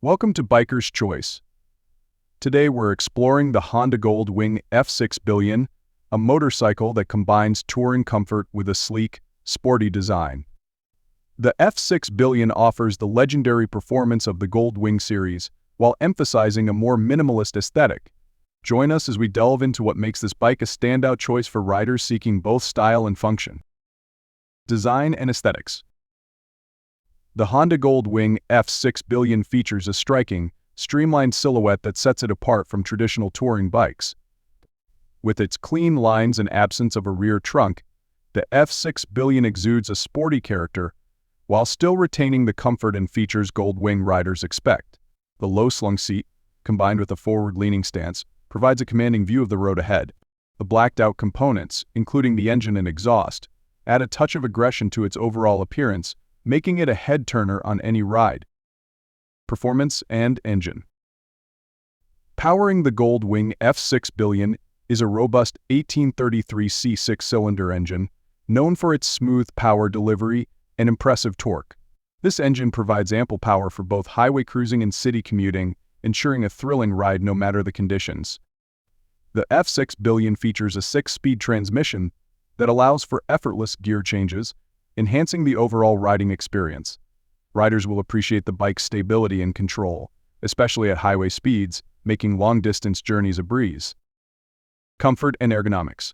Welcome to Biker's Choice. Today we're exploring the Honda Goldwing F6B, a motorcycle that combines touring comfort with a sleek, sporty design. The F6B offers the legendary performance of the Goldwing series while emphasizing a more minimalist aesthetic. Join us as we delve into what makes this bike a standout choice for riders seeking both style and function. Design and aesthetics. The Honda Goldwing F6B features a striking, streamlined silhouette that sets it apart from traditional touring bikes. With its clean lines and absence of a rear trunk, the F6B exudes a sporty character, while still retaining the comfort and features Goldwing riders expect. The low-slung seat, combined with a forward-leaning stance, provides a commanding view of the road ahead. The blacked-out components, including the engine and exhaust, add a touch of aggression to its overall appearance, making it a head-turner on any ride. Performance and engine. Powering the Goldwing F6B is a robust 1833C six-cylinder engine, known for its smooth power delivery and impressive torque. This engine provides ample power for both highway cruising and city commuting, ensuring a thrilling ride no matter the conditions. The F6B features a 6-speed transmission that allows for effortless gear changes, enhancing the overall riding experience. Riders will appreciate the bike's stability and control, especially at highway speeds, making long-distance journeys a breeze. Comfort and ergonomics.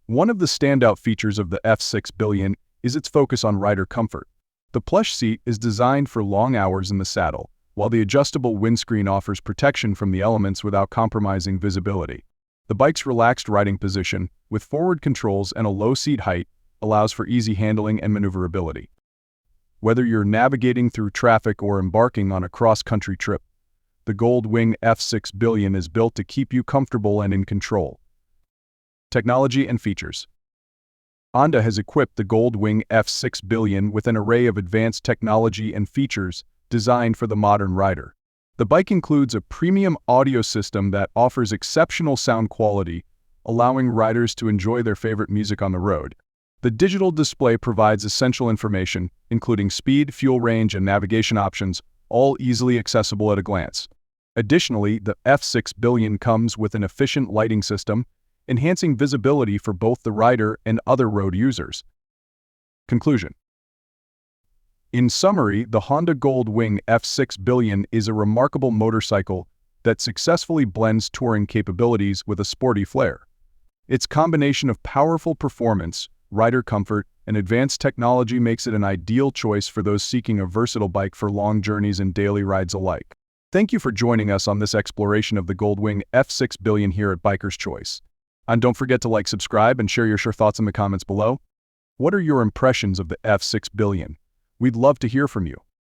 One of the standout features of the F6B is its focus on rider comfort. The plush seat is designed for long hours in the saddle, while the adjustable windscreen offers protection from the elements without compromising visibility. The bike's relaxed riding position, with forward controls and a low seat height, allows for easy handling and maneuverability. Whether you're navigating through traffic or embarking on a cross-country trip, the Goldwing F6B is built to keep you comfortable and in control. Technology and features. Honda has equipped the Goldwing F6B with an array of advanced technology and features designed for the modern rider. The bike includes a premium audio system that offers exceptional sound quality, allowing riders to enjoy their favorite music on the road. The digital display provides essential information, including speed, fuel range, and navigation options, all easily accessible at a glance. Additionally, the F6B comes with an efficient lighting system, enhancing visibility for both the rider and other road users. Conclusion. In summary, the Honda Goldwing F6B is a remarkable motorcycle that successfully blends touring capabilities with a sporty flair. Its combination of powerful performance, rider comfort, and advanced technology makes it an ideal choice for those seeking a versatile bike for long journeys and daily rides alike. Thank you for joining us on this exploration of the Goldwing F6B here at Biker's Choice. And don't forget to like, subscribe, and share your thoughts in the comments below. What are your impressions of the F6B? We'd love to hear from you.